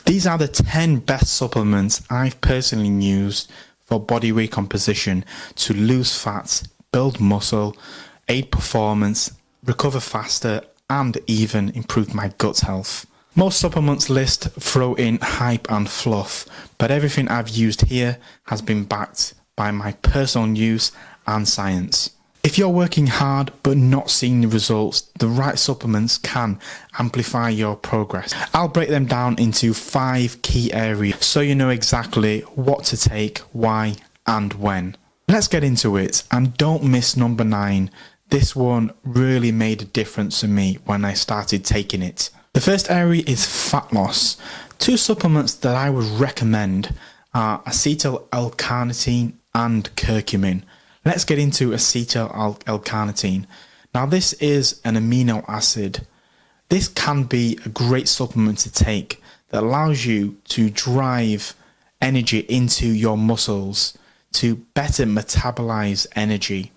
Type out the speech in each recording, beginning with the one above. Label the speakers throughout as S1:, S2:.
S1: These are the 10 best supplements I've personally used for body recomposition to lose fat, build muscle, aid performance, recover faster, and even improve my gut health. Most supplements list throw in hype and fluff, but everything I've used here has been backed by my personal use and science. If you're working hard but not seeing the results, the right supplements can amplify your progress. I'll break them down into 5 key areas so you know exactly what to take, why, and when. Let's get into it, and don't miss number 9. This one really made a difference to me when I started taking it. The first area is fat loss. 2 supplements that I would recommend are acetyl L-carnitine and curcumin. Let's get into acetyl L-carnitine. Now this is an amino acid. This can be a great supplement to take that allows you to drive energy into your muscles to better metabolize energy.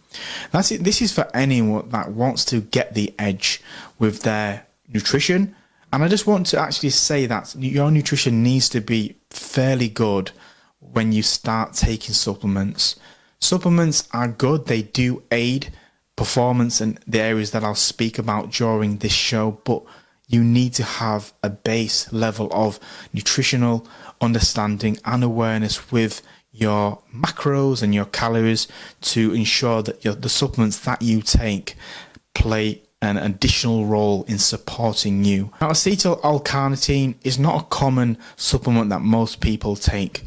S1: This is for anyone that wants to get the edge with their nutrition. And I just want to actually say that your nutrition needs to be fairly good when you start taking supplements. Supplements are good, they do aid performance in the areas that I'll speak about during this show, but you need to have a base level of nutritional understanding and awareness with your macros and your calories to ensure that the supplements that you take play an additional role in supporting you. Now, acetyl L-carnitine is not a common supplement that most people take.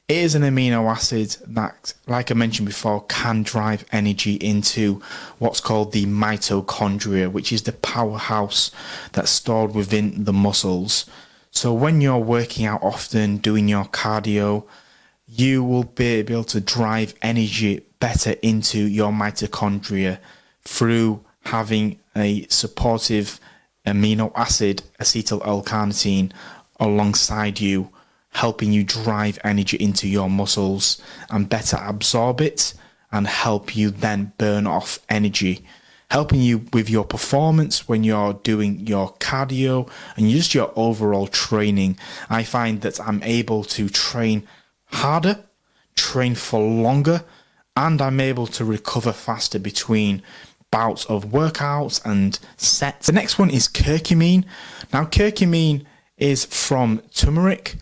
S1: It is an amino acid that, like I mentioned before, can drive energy into what's called the mitochondria, which is the powerhouse that's stored within the muscles. So when you're working out often, doing your cardio, you will be able to drive energy better into your mitochondria through having a supportive amino acid, acetyl L-carnitine, alongside you, helping you drive energy into your muscles and better absorb it and help you then burn off energy, helping you with your performance when you're doing your cardio and just your overall training. I find that I'm able to train harder, train for longer, and I'm able to recover faster between bouts of workouts and sets. The next one is curcumin. Now, curcumin is from turmeric.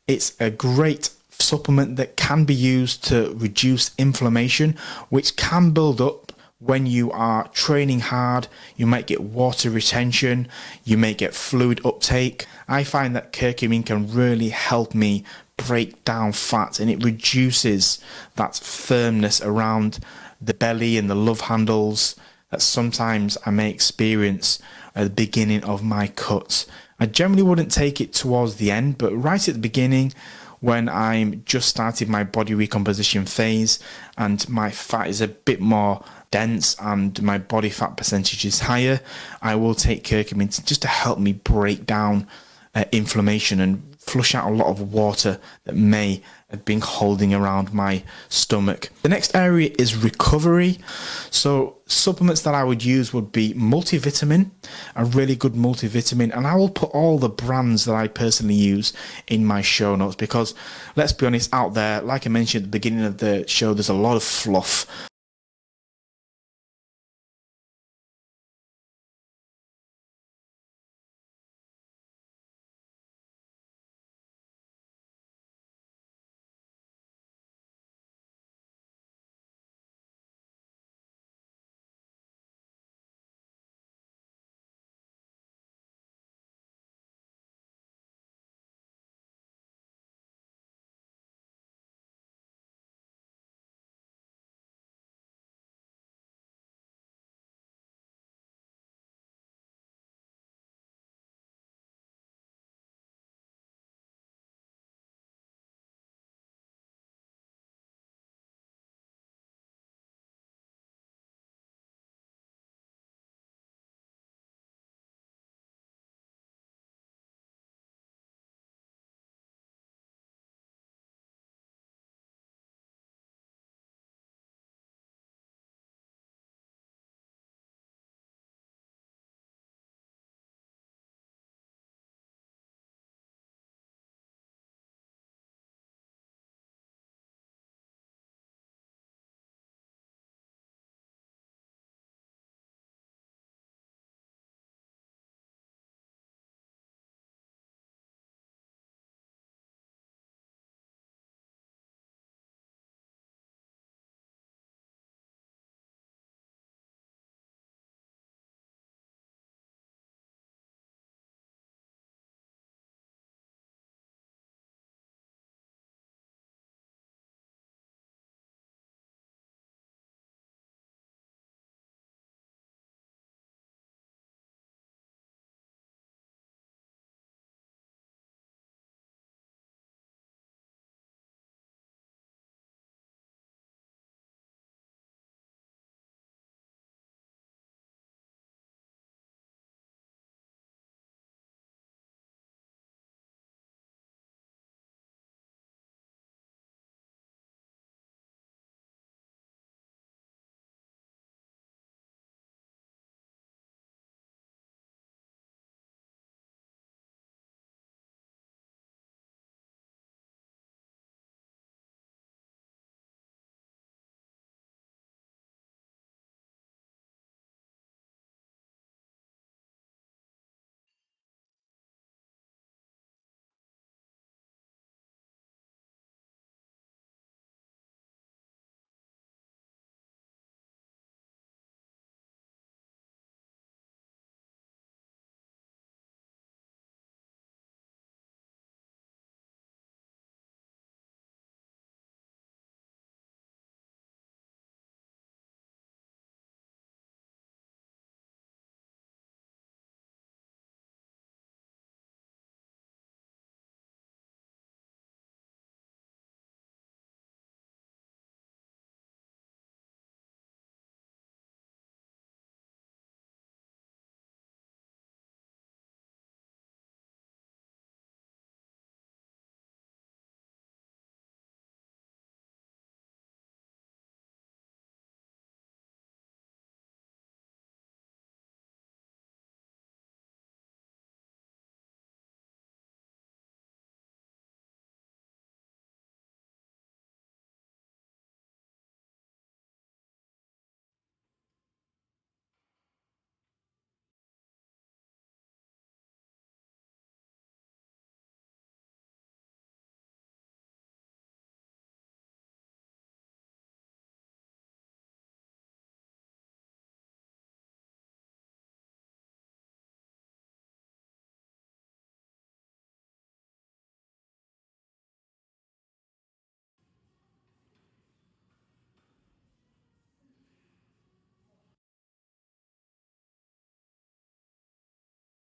S1: It's a great supplement that can be used to reduce inflammation, which can build up when you are training hard. You might get water retention, you may get fluid uptake. I find that curcumin can really help me break down fat, and it reduces that firmness around the belly and the love handles that sometimes I may experience at the beginning of my cut. I generally wouldn't take it towards the end, but right at the beginning, when I'm just starting my body recomposition phase and my fat is a bit more dense and my body fat percentage is higher, I will take curcumin just to help me break down inflammation and flush out a lot of water that may have been holding around my stomach. The next area is recovery. So supplements that I would use would be multivitamin, a really good multivitamin, and I will put all the brands that I personally use in my show notes because, let's be honest, out there, like I mentioned at the beginning of the show, there's a lot of fluff.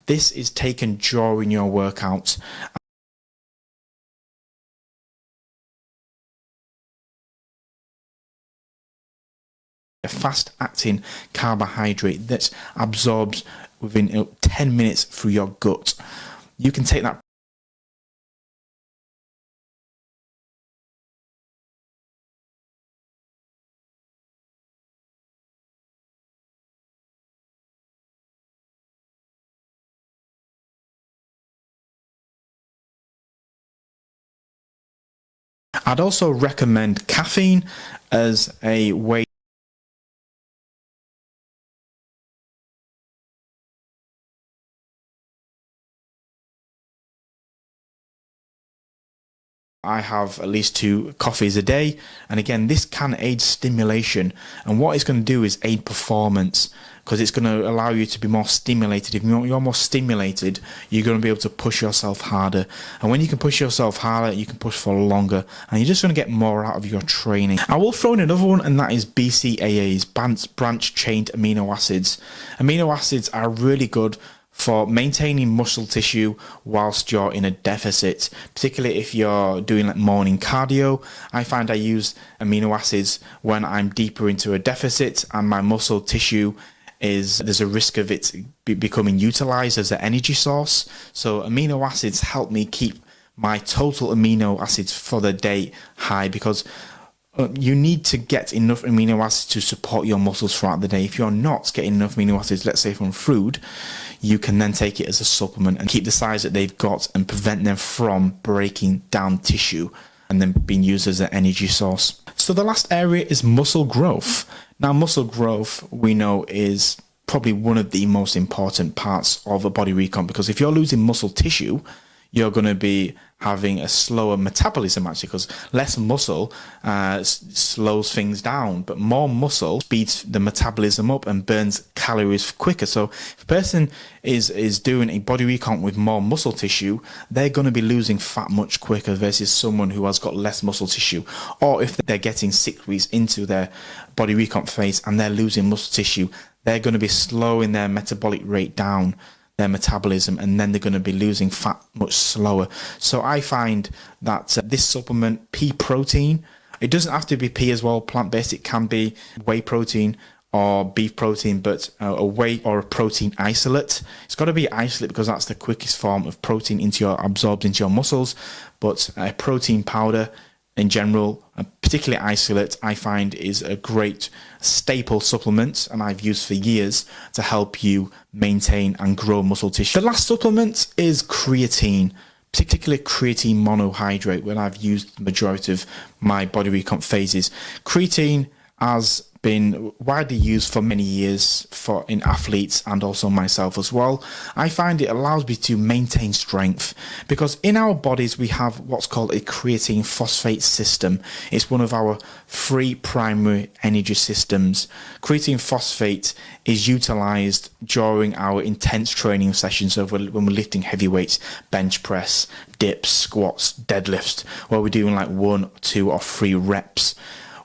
S1: This is taken during your workout. A fast-acting carbohydrate that absorbs within 10 minutes through your gut. You can take that I'd also recommend caffeine as a way. I have at least 2 coffees a day, and again, this can aid stimulation, and what it's going to do is aid performance, because it's going to allow you to be more stimulated. If you're more stimulated, you're going to be able to push yourself harder, and when you can push yourself harder, you can push for longer, and you're just going to get more out of your training. I will throw in another one, and that is BCAAs, branch chain amino acids. Amino acids are really good for maintaining muscle tissue whilst you're in a deficit, particularly if you're doing like morning cardio. I find I use amino acids when I'm deeper into a deficit and my muscle tissue there's a risk of it becoming utilized as an energy source. So amino acids help me keep my total amino acids for the day high, because you need to get enough amino acids to support your muscles throughout the day. If you're not getting enough amino acids, let's say from food, you can then take it as a supplement and keep the size that they've got and prevent them from breaking down tissue and then being used as an energy source. So the last area is muscle growth. Now, muscle growth, we know, is probably one of the most important parts of a body recomp, because if you're losing muscle tissue, you're going to be having a slower metabolism, actually, because less muscle slows things down, but more muscle speeds the metabolism up and burns calories quicker. So if a person is doing a body recomp with more muscle tissue, they're going to be losing fat much quicker versus someone who has got less muscle tissue. Or if they're getting 6 weeks into their body recomp phase and they're losing muscle tissue, they're going to be slowing their metabolic rate down, their metabolism, and then they're going to be losing fat much slower. So I find that this supplement, pea protein, it doesn't have to be pea as well, plant-based, it can be whey protein or beef protein, but a whey or a protein isolate. It's got to be isolate because that's the quickest form of protein absorbed into your muscles, but a protein powder in general, particularly isolate, I find is a great staple supplement, and I've used for years to help you maintain and grow muscle tissue. The last supplement is creatine, particularly creatine monohydrate, when I've used the majority of my body recomp phases. Creatine has been widely used for many years in athletes and also myself as well. I find it allows me to maintain strength, because in our bodies we have what's called a creatine phosphate system. It's one of our 3 primary energy systems. Creatine phosphate is utilized during our intense training sessions, so when we're lifting heavy weights, bench press, dips, squats, deadlifts, where we're doing like 1, 2 or 3 reps.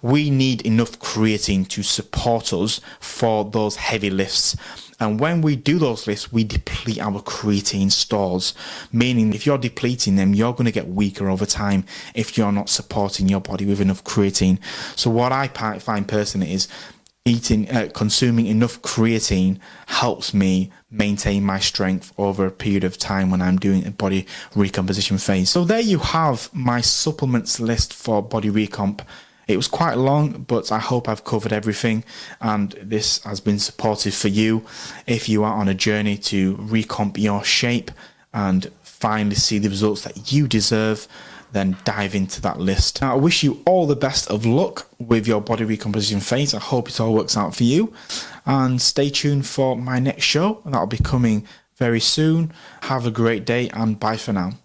S1: We need enough creatine to support us for those heavy lifts. And when we do those lifts, we deplete our creatine stores, meaning if you're depleting them, you're going to get weaker over time if you're not supporting your body with enough creatine. So what I find personally is consuming enough creatine helps me maintain my strength over a period of time when I'm doing a body recomposition phase. So there you have my supplements list for body recomp. It was quite long, but I hope I've covered everything, and this has been supportive for you if you are on a journey to recomp your shape and finally see the results that you deserve. Then dive into that list. Now, I wish you all the best of luck with your body recomposition phase. I hope it all works out for you, and stay tuned for my next show. That'll be coming very soon. Have a great day, and bye for now.